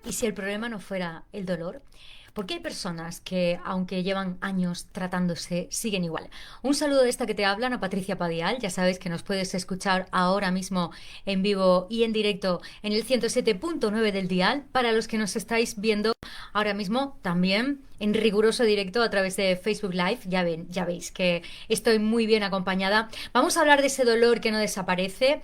¿Y si el problema no fuera el dolor? Porque hay personas que, aunque llevan años tratándose, siguen igual. Un saludo de esta que te hablan a Patricia Padial. Ya sabes que nos puedes escuchar ahora mismo en vivo y en directo en el 107.9 del dial. Para los que nos estáis viendo ahora mismo también en riguroso directo a través de Facebook Live, ya veis que estoy muy bien acompañada. Vamos a hablar de ese dolor que no desaparece,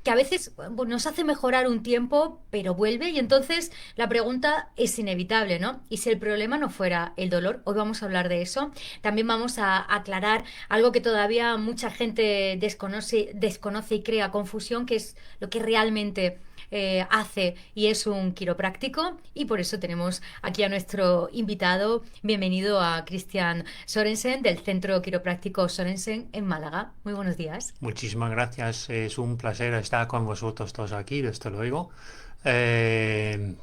que a veces nos hace mejorar un tiempo, pero vuelve y entonces la pregunta es inevitable, ¿no? Y si el problema no fuera el dolor, hoy vamos a hablar de eso. También vamos a aclarar algo que todavía mucha gente desconoce y crea confusión, que es lo que realmente hace y es un quiropráctico. Y por eso tenemos aquí a nuestro invitado. Bienvenido a Cristian Sorensen del Centro Quiropráctico Sorensen en Málaga. Muy buenos días. Muchísimas gracias, es un placer estar con vosotros todos aquí, desde luego. Eh,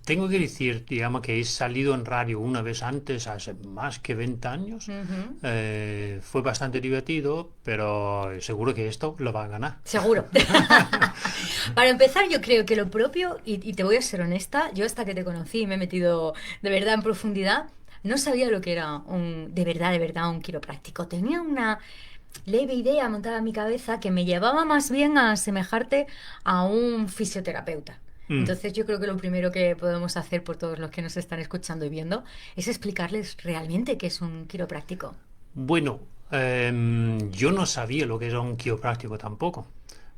Tengo que decir, digamos, que he salido en radio una vez antes, hace más que 20 años. Ujú. Fue bastante divertido, pero seguro que esto lo va a ganar. Seguro. Para empezar, yo creo que lo propio, y te voy a ser honesta, yo hasta que te conocí y me he metido de verdad en profundidad, no sabía lo que era de verdad, un quiropráctico. Tenía una leve idea montada en mi cabeza que me llevaba más bien a asemejarte a un fisioterapeuta. Mm. Entonces yo creo que lo primero que podemos hacer por todos los que nos están escuchando y viendo es explicarles realmente qué es un quiropráctico. Bueno, yo no sabía lo que era un quiropráctico tampoco.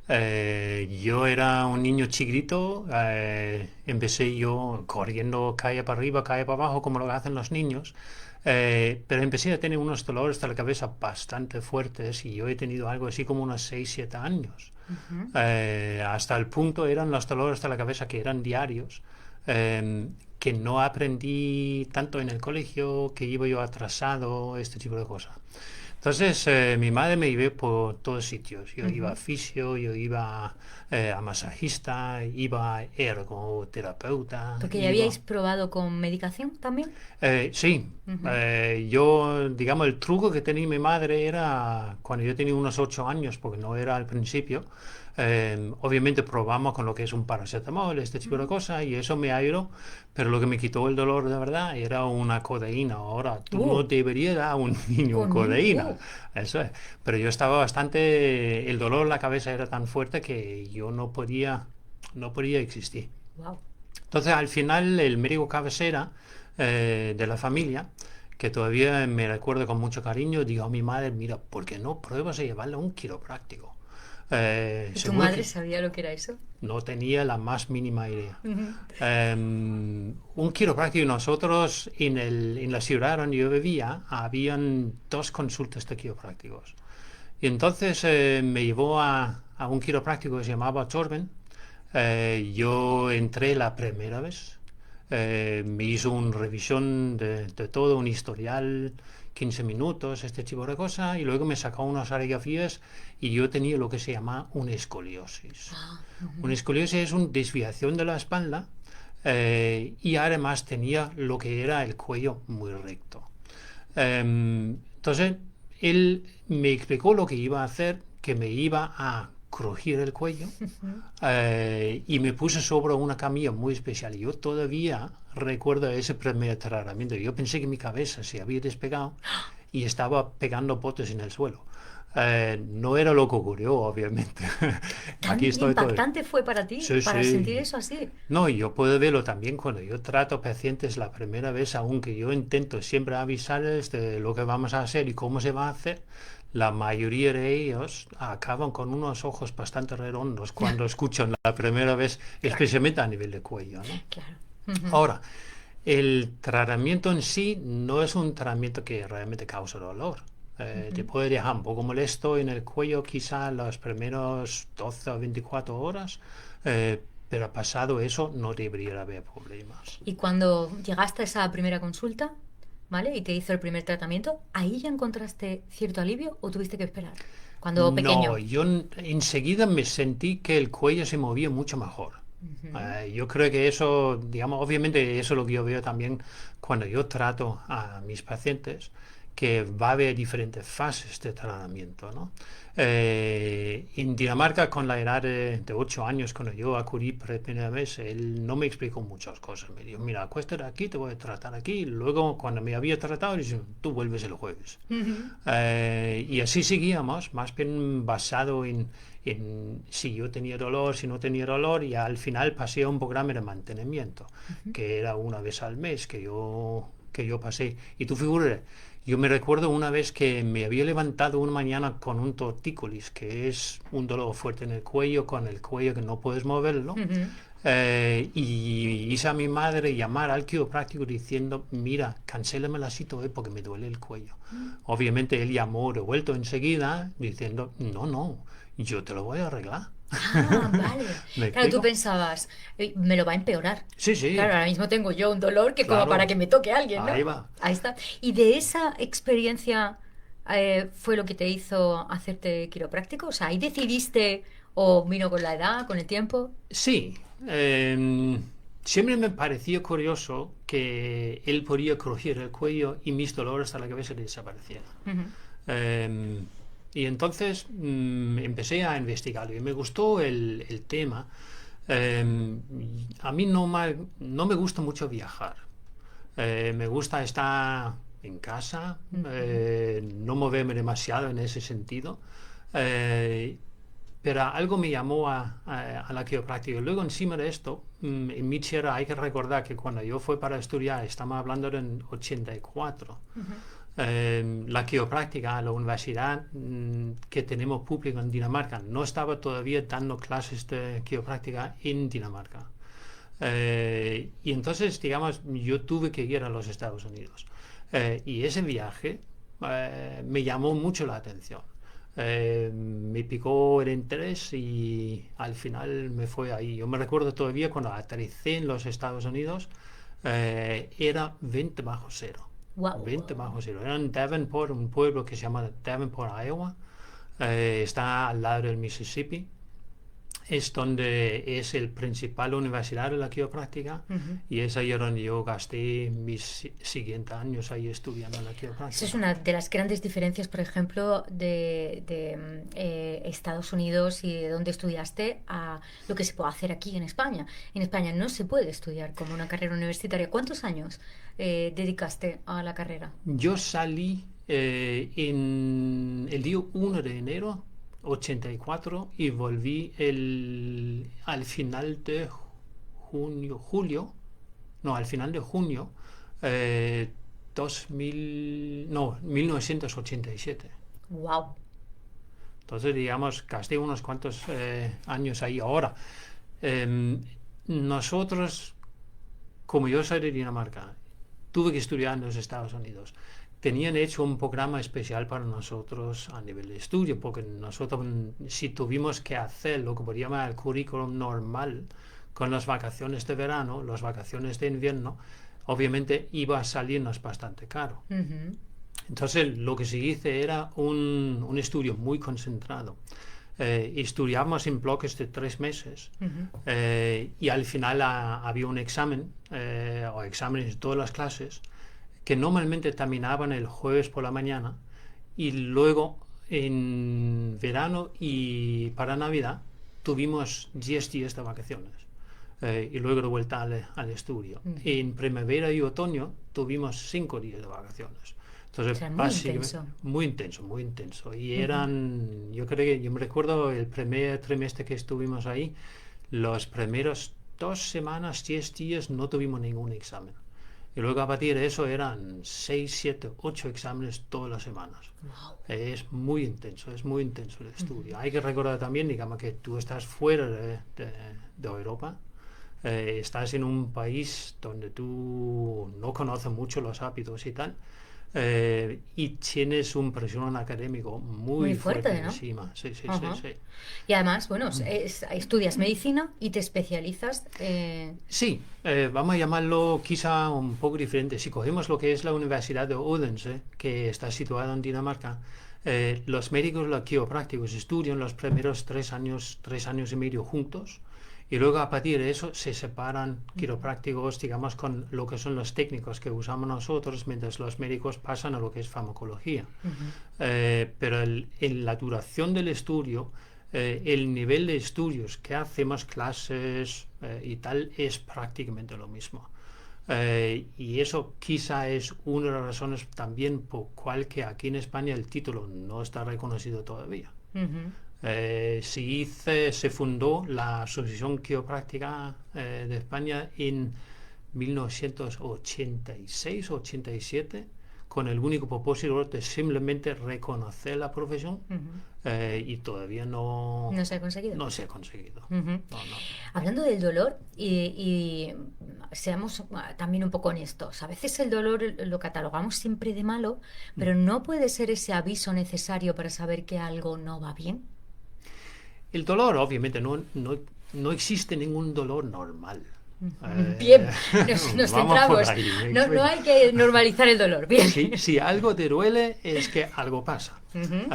Yo era un niño chiquito, empecé yo corriendo calle para arriba, calle para abajo, como lo hacen los niños, pero empecé a tener unos dolores de la cabeza bastante fuertes y yo he tenido algo así como unos 6 7 años. Ujú. Hasta el punto eran los dolores de la cabeza que eran diarios, que no aprendí tanto en el colegio, que iba yo atrasado, este tipo de cosas. Entonces, mi madre me llevó por todos sitios. Yo iba a Ujú. fisio, yo iba a masajista, iba a ergoterapeuta, Porque ya iba... habíais probado con medicación también. Sí, Ujú. yo, digamos, el truco que tenía mi madre era cuando yo tenía unos 8 años, porque no era al principio, obviamente probamos con lo que es un paracetamol, este tipo de Ujú. cosas, y eso me ayudó, pero lo que me quitó el dolor de verdad era una codeína. Ahora, tú no Uh, deberías dar a un niño codeína, eso es. Pero yo estaba bastante, el dolor en la cabeza era tan fuerte que yo no podía existir. wow. Entonces, al final, el médico cabecera de la familia, que todavía me recuerdo con mucho cariño, dijo a mi madre, mira, ¿por qué no pruebas a llevarla a un quiropráctico? ¿Y tu Seguro madre que sabía lo que era eso? no tenía la más mínima idea. Ujú. Un quiropráctico, nosotros en la ciudad donde yo vivía, habían dos consultas de quiroprácticos. Y entonces me llevó a un quiropráctico que se llamaba Torben. Yo entré la primera vez, me hizo una revisión de todo, un historial, 15 minutos, este tipo de cosas, y luego me sacó unas radiografías y yo tenía lo que se llama una escoliosis. Ah, Una ujú. escoliosis es una desviación de la espalda, y además tenía lo que era el cuello muy recto. Entonces, él me explicó lo que iba a hacer, que me iba a crujir el cuello, Ujú. y me puse sobre una camilla muy especial. Y yo todavía recuerdo ese primer tratamiento. Yo pensé que mi cabeza se había despegado y estaba pegando potes en el suelo. No era lo que ocurrió, obviamente. Aquí ¿Tan estoy todo. impactante fue para ti, Sí, para sentir sí. eso así? No, y yo puedo verlo también cuando yo trato pacientes la primera vez, aunque yo intento siempre avisarles de lo que vamos a hacer y cómo se va a hacer, la mayoría de ellos acaban con unos ojos bastante redondos cuando escuchan la primera vez, Claro, especialmente a nivel de cuello, ¿no? claro. Ujú. Ahora, el tratamiento en sí no es un tratamiento que realmente causa dolor. Te Ujú. puede dejar un poco molesto en el cuello quizá los primeros 12 o 24 horas, pero pasado eso no debería haber problemas. Y cuando llegaste a esa primera consulta, ¿vale? Y te hizo el primer tratamiento, ¿ahí ya encontraste cierto alivio o tuviste que esperar? Cuando No, pequeño. yo enseguida me sentí que el cuello se movía mucho mejor. Ujú. Yo creo que eso, digamos, obviamente eso es lo que yo veo también cuando yo trato a mis pacientes, que va a haber diferentes fases de tratamiento, ¿no? En Dinamarca, con la edad de 8 años, cuando yo acudí por primera vez, él no me explicó muchas cosas. Me dijo, mira, acuéstate aquí, te voy a tratar aquí. Luego, cuando me había tratado, dice, tú vuelves el jueves. Ujú. Y así seguíamos, más bien basado en si yo tenía dolor, si no tenía dolor, y al final pasé a un programa de mantenimiento, que era una vez al mes que yo pasé. Y tú figúrate, yo me recuerdo una vez que me había levantado una mañana con un tortícolis, que es un dolor fuerte en el cuello, con el cuello que no puedes moverlo. Ujú. Y hice a mi madre llamar al quiropráctico diciendo, mira, cancélame la cita hoy porque me duele el cuello. Obviamente él llamó de vuelto enseguida diciendo, no, no, yo te lo voy a arreglar. Ah, vale. ¿Me Claro, tú explico? pensabas, Me lo va a empeorar". Sí, sí, Claro, ahora mismo tengo yo un dolor que como para claro, que me toque alguien, ¿no? ahí va. Ahí está. ¿Y de esa experiencia fue lo que te hizo hacerte quiropráctico? O sea, ahí decidiste o vino con la edad, con el tiempo. Sí, siempre me pareció curioso que él podía crujir el cuello y mis dolores a la cabeza desaparecieran. Ujú. Eh, y entonces empecé a investigarlo y me gustó el tema. A mí no me gusta mucho viajar. Me gusta estar en casa, Ujú. no moverme demasiado en ese sentido. Eh, pero algo me llamó a la quiropráctica. Luego, encima de esto, en mi tierra hay que recordar que cuando yo fui para estudiar, estamos hablando de 84, Ujú. la quiropráctica, la universidad que tenemos pública en Dinamarca, no estaba todavía dando clases de quiropráctica en Dinamarca. Y entonces, digamos, yo tuve que ir a los Estados Unidos. Y ese viaje me llamó mucho la atención. Me picó el interés y al final me fue ahí. Yo me recuerdo todavía cuando aterricé en los Estados Unidos, era 20 bajo cero. Wow. 20 bajo cero. Era en Davenport, un pueblo que se llama Davenport, Iowa. Está al lado del Mississippi. Es donde es el principal universidad de la quiropráctica Ujú. y es ahí donde yo gasté mis siguientes años ahí estudiando la Esa es quiropráctica. una de las grandes diferencias, por ejemplo, de Estados Unidos y de donde estudiaste a lo que se puede hacer aquí en España. En España no se puede estudiar como una carrera universitaria. ¿Cuántos años dedicaste a la carrera? Yo salí en el día 1 de enero 84 y volví al final de julio, no, al final de junio, 2000, no, 1987. Wow. Entonces, digamos, gasté unos cuantos años ahí. Ahora, eh, nosotros, como yo soy de Dinamarca, tuve que estudiar en los Estados Unidos. Tenían hecho un programa especial para nosotros a nivel de estudio, porque nosotros, si tuvimos que hacer lo que podríamos llamar el currículum normal, con las vacaciones de verano, las vacaciones de invierno, obviamente iba a salirnos bastante caro. Ujú. Entonces, lo que se hizo era un estudio muy concentrado. Estudiamos en bloques de 3 meses Ujú. y al final había un examen o exámenes de todas las clases que normalmente terminaban el jueves por la mañana y luego en verano y para Navidad tuvimos 10 días de vacaciones y luego de vuelta al estudio. Ujú. En primavera y otoño tuvimos 5 días de vacaciones. O Entonces, sea, muy básicamente, intenso. muy intenso, muy intenso. Y Ujú. yo creo que, yo me recuerdo el primer trimestre que estuvimos ahí, los primeros 2 semanas, 10 días, no tuvimos ningún examen. Y luego a partir de eso eran 6 7 8 exámenes todas las semanas. Wow. Es muy intenso el Ujú. estudio. Hay que recordar también, digamos, que tú estás fuera de Europa, estás en un país donde tú no conoces mucho los hábitos y tal, y tienes un presión académico Muy muy fuerte fuerte, ¿no? encima. Sí, sí, sí, Ajá. sí. Y además, bueno, estudias medicina y te especializas. Sí, vamos a llamarlo quizá un poco diferente. Si cogemos lo que es la Universidad de Odense, que está situada en Dinamarca, los médicos, los quiroprácticos estudian los primeros 3 años y medio juntos Y luego a partir de eso se separan quiroprácticos, digamos, con lo que son los técnicos que usamos nosotros, mientras los médicos pasan a lo que es farmacología. Ujú. Pero en la duración del estudio, el nivel de estudios que hacemos, clases y tal, es prácticamente lo mismo. Y eso quizá es una de las razones también por cual que aquí en España el título no está reconocido todavía. Ujú. Se fundó la Asociación Quiropráctica de España en 1986-87 con el único propósito de simplemente reconocer la profesión Ujú. y todavía no, No se ha conseguido. no se ha conseguido. Ujú. No, no. Hablando del dolor, y seamos también un poco honestos, a veces el dolor lo catalogamos siempre de malo, pero no puede ser ese aviso necesario para saber que algo no va bien. El dolor, obviamente, no existe ningún dolor normal. Bien, nos Vamos por centramos. ahí, ¿me No explico? hay que normalizar el dolor. Bien. Si algo te duele es que algo pasa. Ujú.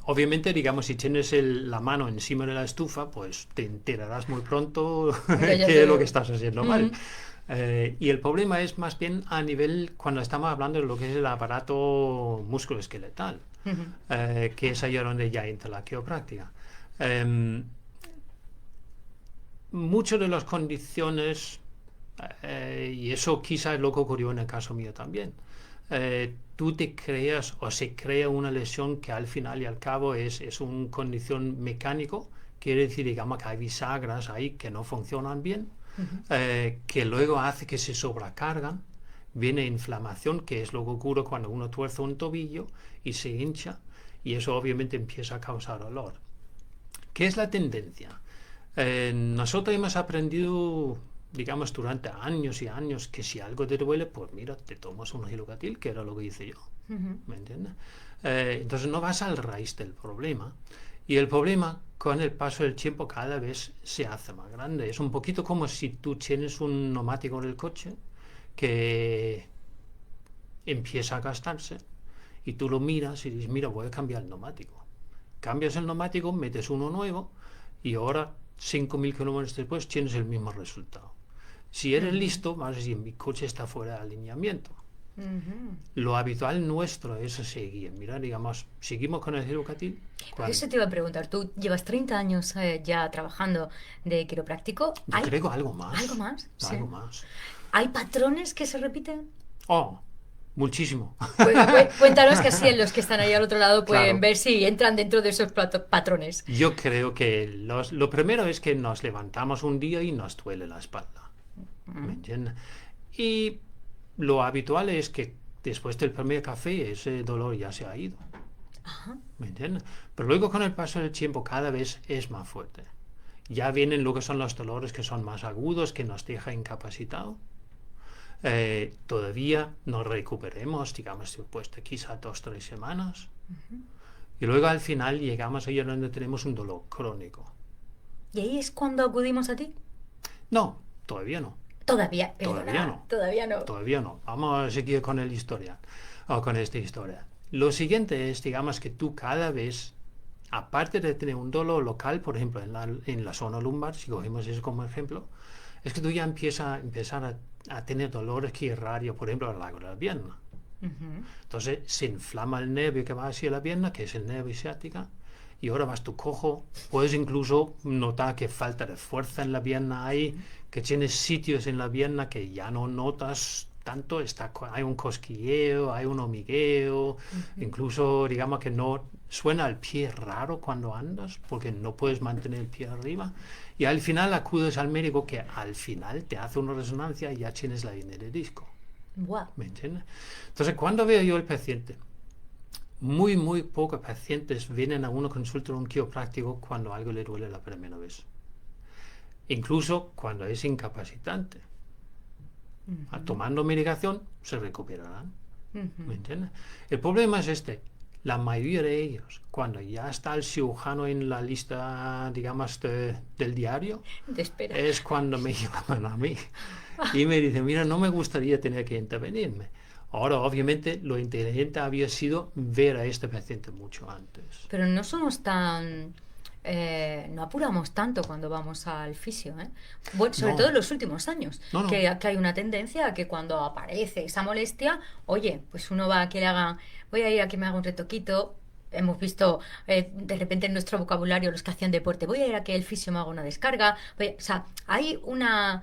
Obviamente, digamos, si tienes la mano encima de la estufa, pues te enterarás muy pronto Ya qué te es lo que veo. estás haciendo mal. Ujú. Y el problema es más bien a nivel, cuando estamos hablando de lo que es el aparato musculoesqueletal, Ujú. que es ahí donde ya entra la quiropráctica. Eh, Muchas de las condiciones, y eso quizás es lo que ocurrió en el caso mío también, tú te creas o se crea una lesión que al final y al cabo es una condición mecánico, quiere decir, digamos, que hay bisagras ahí que no funcionan bien, Ujú. que luego hace que se sobrecargan, viene inflamación, que es lo que ocurre cuando uno tuerce un tobillo y se hincha, y eso obviamente empieza a causar dolor. ¿Qué es la tendencia? Nosotros hemos aprendido, digamos, durante años y años que si algo te duele, pues mira, te tomas un Gilocatil, que era lo que hice yo. Ujú. ¿Me entiendes? Entonces no vas al raíz del problema. Y el problema, con el paso del tiempo, cada vez se hace más grande. Es un poquito como si tú tienes un neumático en el coche que empieza a gastarse y tú lo miras y dices, mira, voy a cambiar el neumático. Cambias el neumático, metes uno nuevo y ahora, 5.000 kilómetros después, tienes el mismo resultado. Si eres Ujú. listo, vas a decir, mi coche está fuera de alineamiento. Ujú. Lo habitual nuestro es seguir. Mira, digamos, seguimos con el Gilocatil. Por eso te iba a preguntar, tú llevas 30 años ya trabajando de quiropráctico. Yo ¿Hay creo algo algo más. más? Sí. Algo más. ¿Hay patrones que se repiten? Oh, muchísimo. Cuéntanos que así en los que están ahí al otro lado pueden Claro. ver si entran dentro de esos patrones. Yo creo que lo primero es que nos levantamos un día y nos duele la espalda. ¿Me Mm. entiendes? Y lo habitual es que después del primer café ese dolor ya se ha ido. Ajá. ¿Me entiendes? Pero luego con el paso del tiempo cada vez es más fuerte. Ya vienen lo que son los dolores que son más agudos, que nos deja incapacitado. Todavía nos recuperemos, digamos, después de quizá 2 o 3 semanas. Y luego al final llegamos ahí donde tenemos un dolor crónico. ¿Y ahí es cuando acudimos a ti? No, todavía no. Todavía, Todavía perdona, no. todavía no. Todavía no. Vamos a seguir con el historia, o con esta historia. Lo siguiente es, digamos, que tú cada vez, aparte de tener un dolor local, por ejemplo, en la zona lumbar, si cogemos eso como ejemplo, es que tú ya empezar a tener dolores que irradian, por ejemplo, al lado de la pierna. Ujú. Entonces se inflama el nervio que va hacia la pierna, que es el nervio ciática, y ahora vas tu cojo. Puedes incluso notar que falta de fuerza en la pierna hay, que tienes sitios en la pierna que ya no notas tanto, hay un cosquilleo, hay un hormigueo, incluso digamos que no suena el pie raro cuando andas porque no puedes mantener el pie arriba y al final acudes al médico que al final te hace una resonancia y ya tienes la hernia de disco. Buah. ¿Me entiendes? Entonces, cuando veo yo el paciente, muy pocos pacientes vienen a una consulta de un quiropráctico cuando algo le duele la primera vez. Incluso cuando es incapacitante. Tomando medicación se recuperarán. Ujú. ¿Me entiendes? El problema es este. La mayoría de ellos, cuando ya está el cirujano en la lista, digamos, del diario, Te espera. es cuando me llaman a mí y me dicen, mira, no me gustaría tener que intervenirme. Ahora, obviamente, lo inteligente había sido ver a este paciente mucho antes. Pero no somos tan no apuramos tanto cuando vamos al fisio, ¿eh? Bueno, sobre todo en No, los últimos años, no, no. que hay una tendencia a que cuando aparece esa molestia, oye, pues uno va a que le hagan, voy a ir a que me haga un retoquito. Hemos visto de repente en nuestro vocabulario los que hacían deporte, voy a ir a que el fisio me haga una descarga. O sea, hay una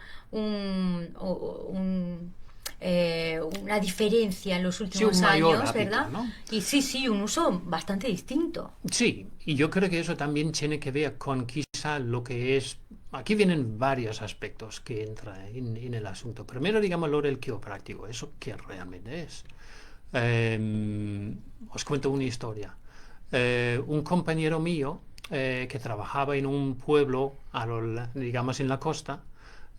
diferencia en los Sí, un últimos mayor años, hábito, ¿verdad? ¿no? Y sí, sí, un uso bastante distinto. Sí, y yo creo que eso también tiene que ver con quizá lo que es... Aquí vienen varios aspectos que entran en el asunto. Primero, digamos, lo del quiropráctico, eso que realmente es. Os cuento una historia. Un compañero mío que trabajaba en un pueblo, digamos, en la costa,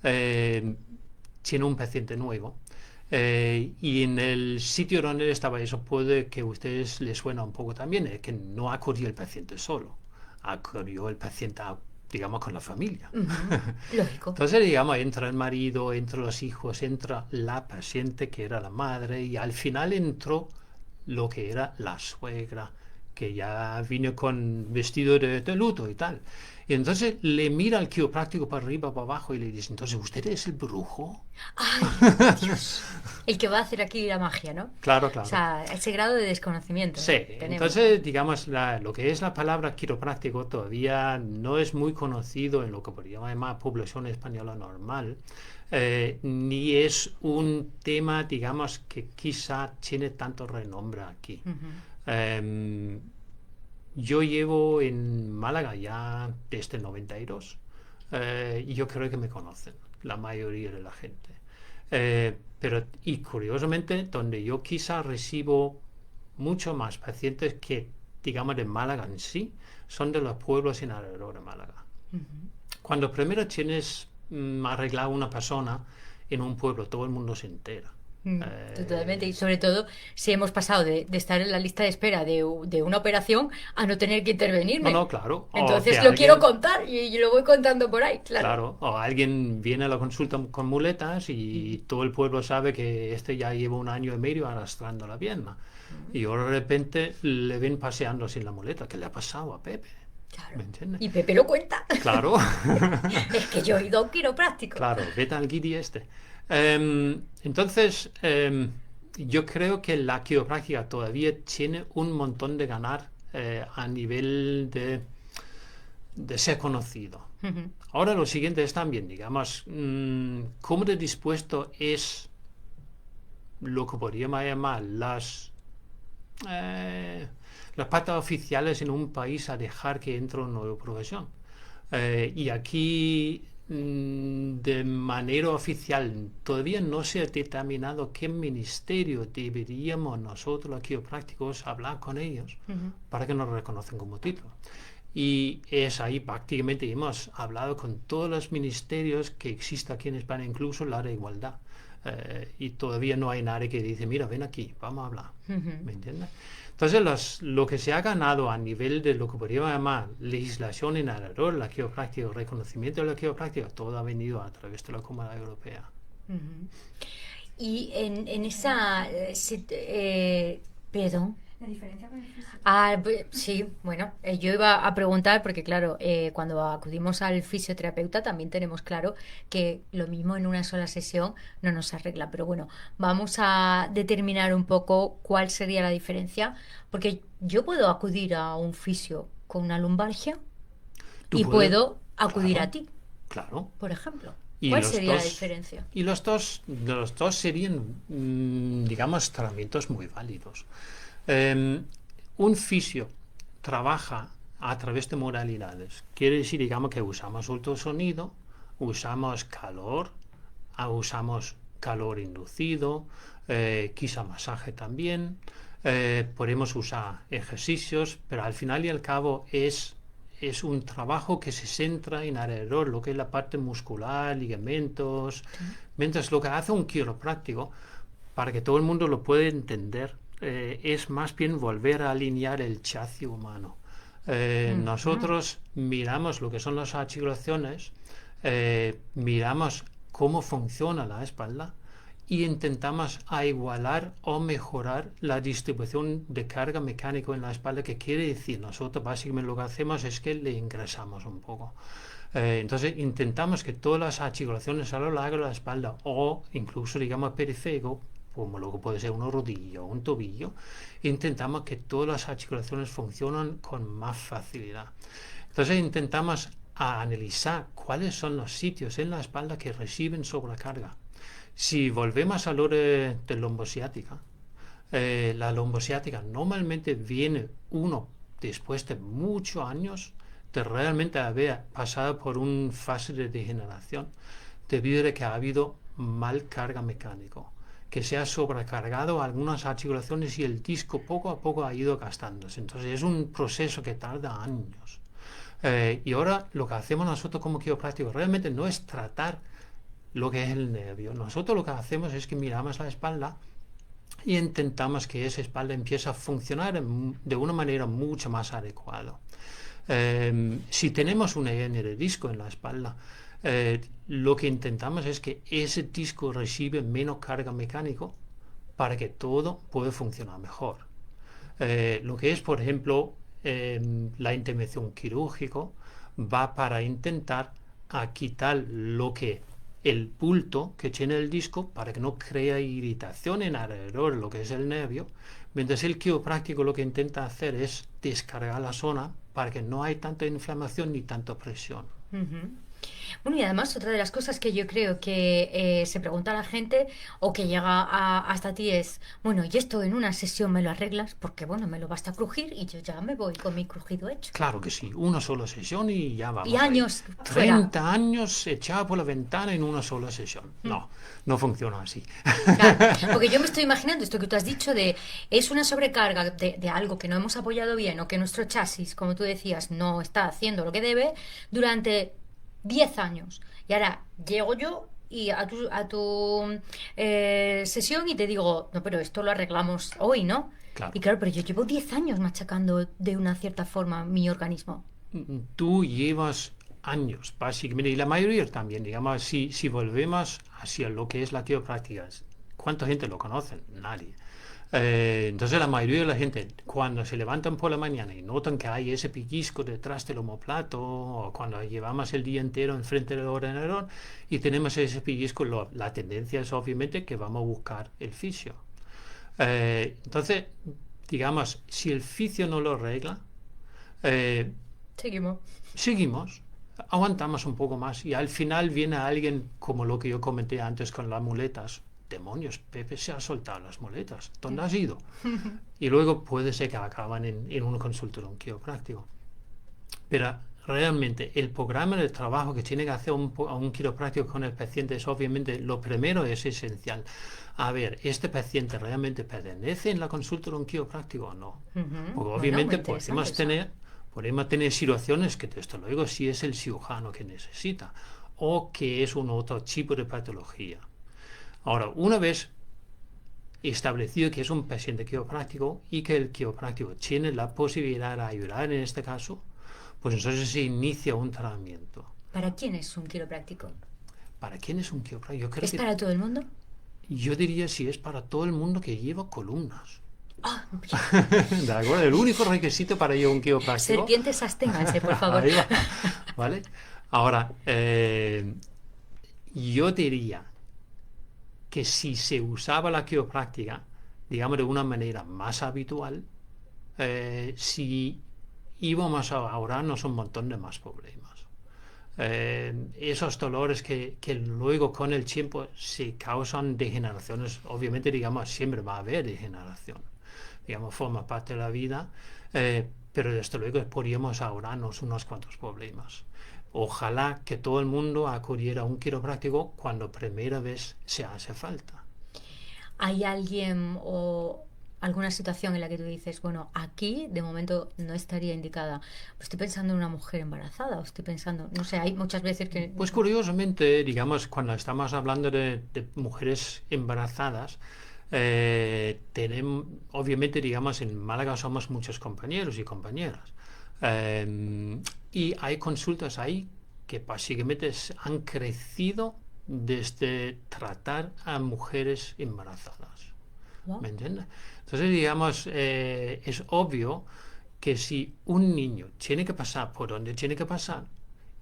eh, tiene un paciente nuevo. Y en el sitio donde él estaba, eso puede que a ustedes les suena un poco también, es que no acudió el paciente solo, acudió el paciente, digamos, con la familia. Ujú. Lógico. Entonces, digamos, entra el marido, entra los hijos, entra la paciente que era la madre y al final entró lo que era la suegra, que ya vino con vestido de luto y tal. Y entonces le mira al quiropráctico para arriba, para abajo y le dice, entonces, ¿usted es el brujo? Ay, Dios. El que va a hacer aquí la magia, ¿no? Claro, O claro. sea, ese grado de desconocimiento, Sí, ¿eh? Tenemos, ¿no? entonces, digamos, lo que es la palabra quiropráctico todavía no es muy conocido en lo que podríamos llamar población española normal, ni es un tema, digamos, que quizá tiene tanto renombre aquí. Ujú. Eh, yo llevo en Málaga ya desde el 92 y yo creo que me conocen la mayoría de la gente. Y curiosamente, donde yo quizá recibo mucho más pacientes que, digamos, de Málaga en sí, son de los pueblos en alrededor de Málaga. Ujú. Cuando primero tienes arreglado una persona en un pueblo, todo el mundo se entera. Totalmente, y Eh, sobre todo si hemos pasado de estar en la lista de espera de una operación a no tener que no, intervenirme. no, claro. O que Entonces lo quiero alguien, contar y lo voy contando por ahí, claro. claro, o alguien viene a la consulta con muletas y todo el pueblo sabe que este ya lleva un año y medio arrastrando la pierna. Ujú. Y ahora de repente le ven paseando sin la muleta. ¿Qué le ha pasado a Pepe? ¿Me Claro. entiendes? Y Pepe lo cuenta. Claro. Es que yo he ido a un quiropráctico. Claro, vete al guiri este. Entonces, yo creo que la quiropráctica todavía tiene un montón de ganar a nivel de ser conocido. Ujú. Ahora lo siguiente es también, digamos, cómo de dispuesto es lo que podríamos llamar eh, las patas oficiales en un país a dejar que entre una nueva profesión. Y aquí, de manera oficial, todavía no se ha determinado qué ministerio deberíamos nosotros, los quiroprácticos, hablar con ellos Ujú. para que nos reconozcan como título. Y es ahí prácticamente hemos hablado con todos los ministerios que existen aquí en España, incluso la de igualdad. Y todavía no hay nadie que dice, mira, ven aquí, vamos a hablar. Ujú. ¿Me entiendes? Entonces, lo que se ha ganado a nivel de lo que podríamos llamar legislación en alrededor, la quiropráctica, el reconocimiento de la quiropráctica, todo ha venido a través de la Comunidad Europea. Ujú. Y en esa... perdón. La diferencia con el fisio. Sí, bueno, yo iba a preguntar porque claro, cuando acudimos al fisioterapeuta también tenemos claro que lo mismo en una sola sesión no nos arregla, pero bueno, vamos a determinar un poco cuál sería la diferencia, porque yo puedo acudir a un fisio con una lumbalgia Tú y puedes, puedo acudir a claro, ti, claro. por ejemplo. Y ¿Cuál los sería la dos, diferencia? los dos serían, digamos, tratamientos muy válidos. Eh, un fisio trabaja a través de modalidades. Quiere decir, digamos, que usamos ultrasonido, usamos calor, usamos calor inducido, quizá masaje también, podemos usar ejercicios, pero al final y al cabo es un trabajo que se centra en alrededor lo que es la parte muscular, ligamentos, Sí. mientras lo que hace un quiropráctico, para que todo el mundo lo pueda entender, es más bien volver a alinear el chasis humano. Ujú. Nosotros miramos lo que son las articulaciones, miramos cómo funciona la espalda y intentamos a igualar o mejorar la distribución de carga mecánica en la espalda, que quiere decir, nosotros básicamente lo que hacemos es que le ingresamos un poco. Entonces intentamos que todas las articulaciones a lo largo de la espalda o incluso digamos periférico, como lo que puede ser una rodilla o un tobillo, intentamos que todas las articulaciones funcionan con más facilidad. Entonces intentamos analizar cuáles son los sitios en la espalda que reciben sobrecarga. Si volvemos a lo de lombociática, la lombociática normalmente viene uno después de muchos años de realmente haber pasado por una fase de degeneración debido a que ha habido mal carga mecánico, que se ha sobrecargado algunas articulaciones y el disco poco a poco ha ido gastándose. Entonces es un proceso que tarda años. Y ahora lo que hacemos nosotros como quiroprácticos realmente no es tratar lo que es el nervio. Nosotros lo que hacemos es que miramos la espalda y intentamos que esa espalda empiece a funcionar de una manera mucho más adecuada. Si tenemos una hernia de disco en la espalda, lo que intentamos es que ese disco recibe menos carga mecánica para que todo pueda funcionar mejor. Lo que es, por ejemplo, la intervención quirúrgica va para intentar a quitar lo que el bulto que tiene el disco para que no crea irritación en alrededor de lo que es el nervio, mientras el quiropráctico lo que intenta hacer es descargar la zona para que no haya tanta inflamación ni tanta presión. Ujú. Bueno, y además otra de las cosas que yo creo que se pregunta a la gente o que llega hasta ti es, bueno, ¿y esto en una sesión me lo arreglas? Porque bueno, me lo basta crujir y yo ya me voy con mi crujido hecho. Claro que sí, una sola sesión y ya Y vamos ahí. años fuera. 30 años echado por la ventana en una sola sesión. No, no funciona así. Claro, porque yo me estoy imaginando esto que tú has dicho de es una sobrecarga de algo que no hemos apoyado bien o que nuestro chasis, como tú decías, no está haciendo lo que debe durante 10 años. Y ahora llego yo y a tu sesión y te digo, no, pero esto lo arreglamos hoy, ¿no? Claro. Y claro, pero yo llevo 10 años machacando de una cierta forma mi organismo. Tú llevas años, básicamente, y la mayoría también, digamos, si volvemos hacia lo que es la quiropráctica, ¿cuánta gente lo conoce? Nadie. Entonces la mayoría de la gente, cuando se levantan por la mañana y notan que hay ese pellizco detrás del omoplato, o cuando llevamos el día entero enfrente del ordenador y tenemos ese pellizco, la tendencia es obviamente que vamos a buscar el fisio. Entonces, digamos, si el fisio no lo arregla, eh, Seguimos. seguimos, aguantamos un poco más y al final viene alguien como lo que yo comenté antes con las muletas. Demonios, Pepe se ha soltado las muletas. ¿Dónde has ido? Y luego puede ser que acaban en una consulta de un quiropráctico. Pero realmente el programa de trabajo que tiene que hacer un quiropráctico con el paciente es obviamente, lo primero es esencial. A ver, ¿este paciente realmente pertenece en la consulta de un quiropráctico o no? Porque obviamente podemos tener situaciones que, desde luego, si es el cirujano que necesita o que es un otro tipo de patología. Ahora, una vez establecido que es un paciente quiropráctico y que el quiropráctico tiene la posibilidad de ayudar en este caso, pues entonces se inicia un tratamiento. ¿Para quién es un quiropráctico? ¿Para quién es un quiropráctico? Yo creo ¿Es que para todo el mundo? yo diría si es para todo el mundo que lleva columnas. Ah, ¿De acuerdo? El único requisito para llevar un quiropráctico. serpientes absténganse, por favor. Ahí va, ¿vale? Ahora, yo diría que si se usaba la quiropráctica, digamos, de una manera más habitual, si íbamos a ahorrarnos un montón de más problemas. Esos dolores que luego con el tiempo se causan degeneraciones, obviamente, digamos, siempre va a haber degeneración, digamos, forma parte de la vida, pero desde luego podríamos ahorrarnos unos cuantos problemas. Ojalá que todo el mundo acudiera a un quiropráctico cuando primera vez se hace falta. ¿Hay alguien o alguna situación en la que tú dices, bueno, aquí de momento no estaría indicada? Pues estoy pensando en una mujer embarazada, o estoy pensando, no sé, hay muchas veces que... Pues curiosamente, digamos, cuando estamos hablando de mujeres embarazadas, tenemos, obviamente, digamos, en Málaga somos muchos compañeros y compañeras. Y hay consultas ahí que básicamente han crecido desde tratar a mujeres embarazadas. Wow. ¿Me entiendes? Entonces, digamos, es obvio que si un niño tiene que pasar por donde tiene que pasar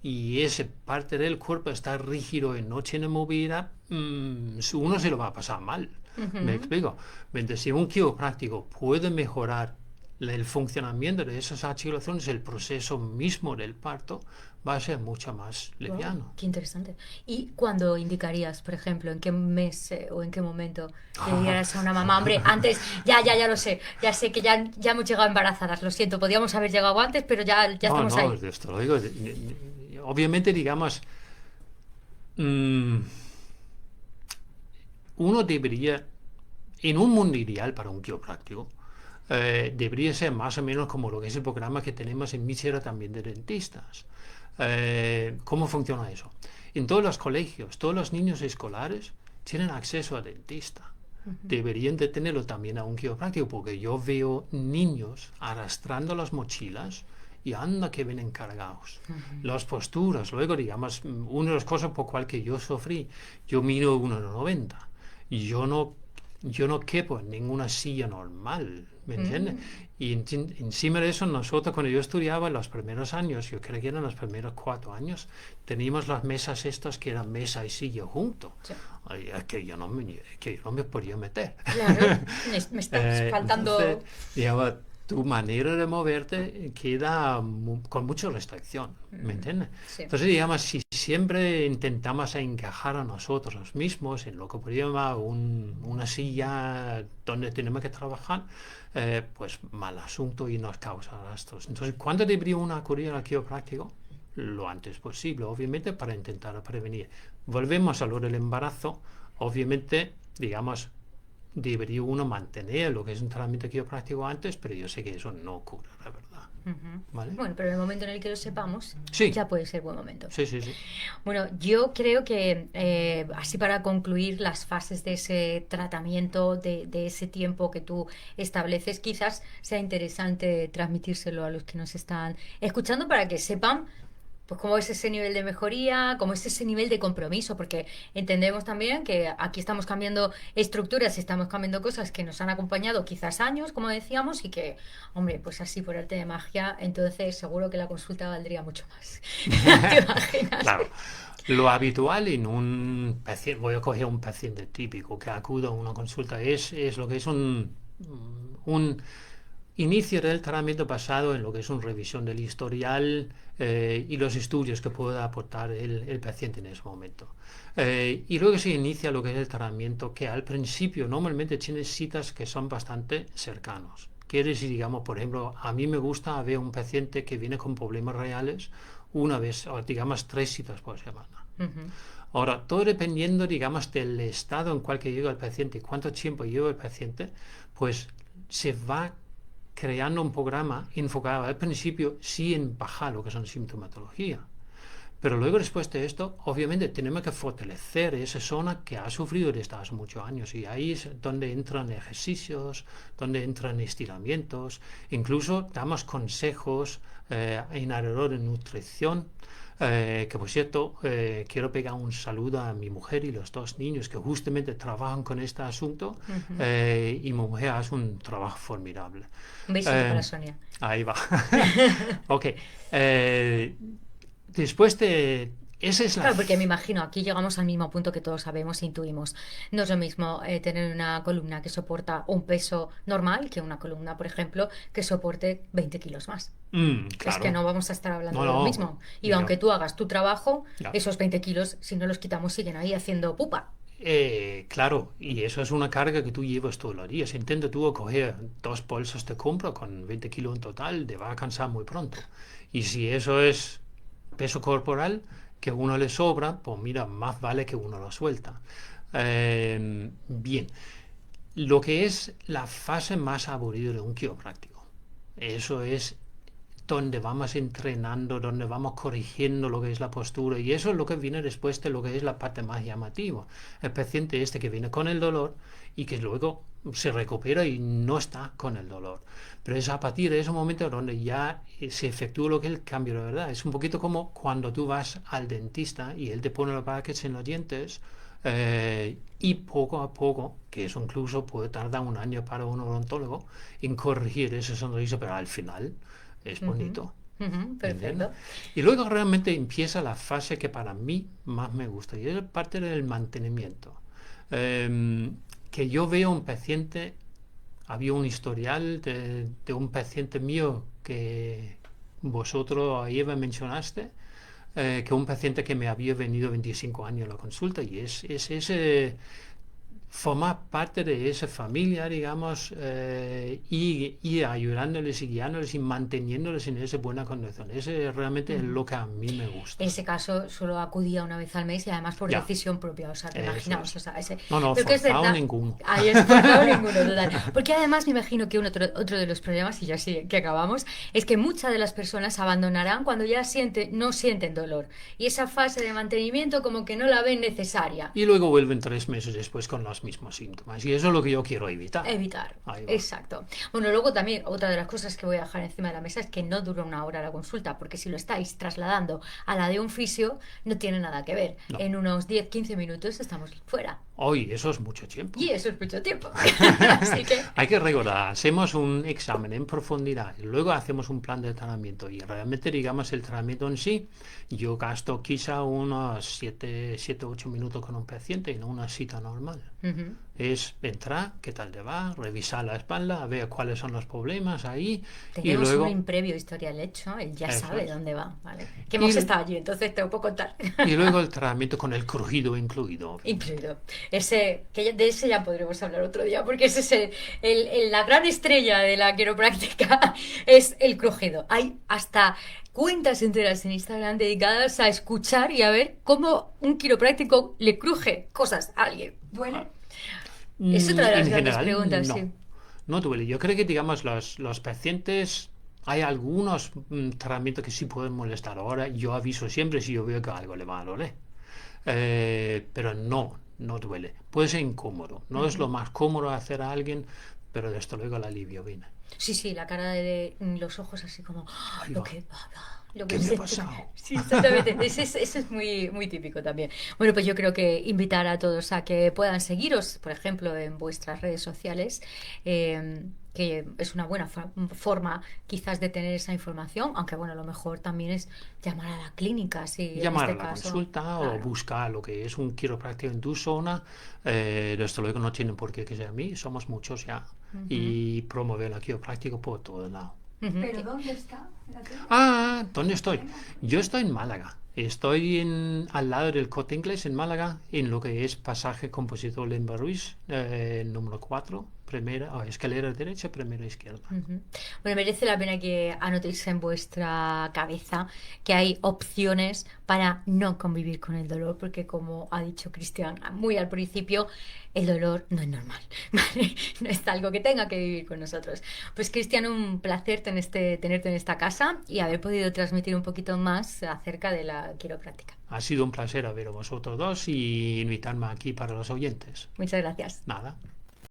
y esa parte del cuerpo está rígido y no tiene movilidad, uno se lo va a pasar mal. ¿Me Ujú. explico? Mientras si un quiropráctico puede mejorar el funcionamiento de esas articulaciones, el proceso mismo del parto va a ser mucho más Wow, liviano. qué interesante. ¿Y cuándo indicarías, por ejemplo, en qué mes o en qué momento le dirías a una mamá, hombre, antes, ya lo sé, ya sé que ya hemos llegado embarazadas, lo siento, podíamos haber llegado antes, pero ya No, estamos no, ahí. esto lo digo. Obviamente, digamos, mm, uno debería, en un mundo ideal para un quiropráctico, debería ser más o menos como lo que es el programa que tenemos en mi sierra también de dentistas. ¿Cómo funciona eso? En todos los colegios, todos los niños escolares tienen acceso a dentista. Ujú. Deberían de tenerlo también a un quiropráctico, porque yo veo niños arrastrando las mochilas y anda que vienen cargados. Las posturas, luego digamos, una de las cosas por cual que yo sufrí, yo mido 1,90 y yo no quepo en ninguna silla normal, ¿me entiendes? Mm. Y encima de eso, nosotros cuando yo estudiaba en los primeros años, yo creo que eran los primeros 4 años, teníamos las mesas estas que eran mesa y silla junto. Sí. Ay, es que yo no me podía meter. Claro, me estás Entonces, faltando. digamos, tu manera de moverte queda con mucha restricción, ¿me Mm. entiendes? Sí. Entonces, digamos, si siempre intentamos encajar a nosotros mismos en lo que podríamos llamar una silla donde tenemos que trabajar, pues mal asunto y nos causa gastos. Entonces, ¿cuándo debería uno acudir al quiropráctico? Lo antes posible, obviamente, para intentar prevenir. Volvemos a lo del embarazo, obviamente, digamos, debería uno mantener lo que es un tratamiento quiropráctico antes, pero yo sé que eso no ocurre, la verdad. Ujú. ¿Vale? Bueno, pero en el momento en el que lo sepamos, Sí, ya puede ser buen momento. sí, sí, sí. Bueno, yo creo que así para concluir las fases de ese tratamiento, de ese tiempo que tú estableces, quizás sea interesante transmitírselo a los que nos están escuchando para que sepan pues cómo es ese nivel de mejoría, cómo es ese nivel de compromiso, porque entendemos también que aquí estamos cambiando estructuras, estamos cambiando cosas que nos han acompañado quizás años, como decíamos, y que, hombre, pues así por arte de magia, entonces seguro que la consulta valdría mucho más. ¿Te imaginas? Claro, lo habitual en un paciente, voy a coger un paciente típico que acude a una consulta, es lo que es un inicio del tratamiento basado en lo que es una revisión del historial y los estudios que pueda aportar el paciente en ese momento. Y luego se inicia lo que es el tratamiento, que al principio normalmente tiene citas que son bastante cercanos. Quiere decir, digamos, por ejemplo, a mí me gusta ver un paciente que viene con problemas reales una vez, o digamos, 3 citas por semana. Ujú. Ahora, todo dependiendo, digamos, del estado en cual que llega el paciente y cuánto tiempo lleva el paciente, pues se va creando un programa enfocado al principio sí en bajar lo que son sintomatología. Pero luego después de esto, obviamente tenemos que fortalecer esa zona que ha sufrido desde hace muchos años y ahí es donde entran ejercicios, donde entran estiramientos, incluso damos consejos en alrededor de nutrición. Que por cierto, quiero pegar un saludo a mi mujer y los 2 niños que justamente trabajan con este asunto Ujú. y mi mujer hace un trabajo formidable. Un besito Eh, para Sonia. Ahí va. Ok. eh, Después de... Esa es la... Claro, porque me imagino, aquí llegamos al mismo punto que todos sabemos e intuimos. No es lo mismo tener una columna que soporta un peso normal que una columna, por ejemplo, que soporte 20 kilos más. Es que Claro. no vamos a estar hablando No, de lo no. mismo. Y Ya, aunque tú hagas tu trabajo, ya. esos 20 kilos, si no los quitamos, siguen ahí haciendo pupa. Claro, y eso es una carga que tú llevas todos los días. Intenta tú coger 2 bolsas de compra con 20 kilos en total, te va a cansar muy pronto. Y si eso es peso corporal que a uno le sobra, pues mira, más vale que uno lo suelta. Bien, lo que es la fase más aburrida de un quiropráctico, eso es donde vamos entrenando, donde vamos corrigiendo lo que es la postura y eso es lo que viene después de lo que es la parte más llamativa. El paciente este que viene con el dolor y que luego se recupera y no está con el dolor. Pero es a partir de ese momento donde ya se efectúa lo que es el cambio de verdad. Es un poquito como cuando tú vas al dentista y él te pone los brackets en los dientes y poco a poco, que eso incluso puede tardar un año para un odontólogo, en corregir esa sonrisa, pero al final es Ujú, bonito. ujú, ¿Entiendes? perfecto. Y luego realmente empieza la fase que para mí más me gusta y es parte del mantenimiento. Eh, que yo veo un paciente, había un historial de un paciente mío que vosotros ahí me mencionaste, que un paciente que me había venido 25 años a la consulta y es ese formar parte de esa familia, digamos, y ayudándoles y guiándoles y manteniéndoles en esa buena condición. Ese realmente es Ujú. lo que a mí me En gusta. ese caso solo acudía una vez al mes y además por Ya, decisión propia, o sea, que eso imaginaos, es. o sea, ese... No, no, Pero que es forzado verdad, ninguno. ahí es forzado ninguno, total. Porque además me imagino que otro de los problemas, y ya sí que acabamos, es que muchas de las personas abandonarán cuando ya no sienten dolor. Y esa fase de mantenimiento como que no la ven necesaria. Y luego vuelven 3 meses después con los mismos síntomas. Y eso es lo que yo quiero evitar. Evitar, Ahí va. exacto. Bueno, luego también otra de las cosas que voy a dejar encima de la mesa es que no dura una hora la consulta, porque si lo estáis trasladando a la de un fisio, no tiene nada que ver. No. En unos 10-15 minutos estamos fuera. Hoy, eso es mucho tiempo. Y eso es mucho tiempo. Así que, Hay que recordar, hacemos un examen en profundidad y luego hacemos un plan de tratamiento y realmente digamos el tratamiento en sí, yo gasto quizá unos 8 minutos con un paciente en una cita normal. ujú, Es entrar, qué tal te va, revisar la espalda, a ver cuáles son los problemas ahí y tenemos un luego, imprevio historial hecho, él ya eso sabe es. dónde va, ¿vale? Que hemos Y, estado allí, entonces te lo puedo contar. y luego el tratamiento con el crujido incluido, obviamente. Incluido. De ese ya podremos hablar otro día, porque ese es la gran estrella de la quiropráctica, es el crujido. Hay hasta cuentas enteras en Instagram dedicadas a escuchar y a ver cómo un quiropráctico le cruje cosas a alguien. Bueno, es otra de las En grandes general, preguntas, sí. no. No duele. Yo creo que, digamos, los pacientes, hay algunos tratamientos que sí pueden molestar. Ahora, yo aviso siempre si yo veo que algo le va a doler. Pero no, no duele. Puede ser incómodo. No es lo Ujú. más cómodo hacer a alguien, pero desde luego el alivio viene. Sí, sí, la cara los ojos así como Ahí lo va. que ¿Qué me ha pasado? sí, exactamente. Ese es muy, muy típico también. Bueno, pues yo creo que invitar a todos a que puedan seguiros, por ejemplo, en vuestras redes sociales, que es una buena forma quizás de tener esa información, aunque bueno, lo mejor también es llamar a la clínica, si en Llamar a este la caso, consulta o claro. buscar lo que es un quiropráctico en tu zona. Desde luego no tienen por qué que sea a mí, somos muchos ya. Ujú, Y promover la quiropráctico por todo lado. ujú. ¿Pero dónde está la tienda? Ah, ¿dónde estoy? Venga. Yo estoy en Málaga. Estoy al lado del Corte Inglés en Málaga, en lo que es pasaje Compositor Lemba Ruiz, número 4, primera, escalera derecha, primera izquierda. Ujú. Bueno, merece la pena que anotéis en vuestra cabeza que hay opciones para no convivir con el dolor, porque como ha dicho Cristian muy al principio, el dolor no es normal, ¿vale? No es algo que tenga que vivir con nosotros. Pues Cristian, un placer tenerte en esta casa y haber podido transmitir un poquito más acerca de la quiropráctica. Ha sido un placer ver a vosotros dos y invitarme aquí para los oyentes. Muchas gracias. Nada.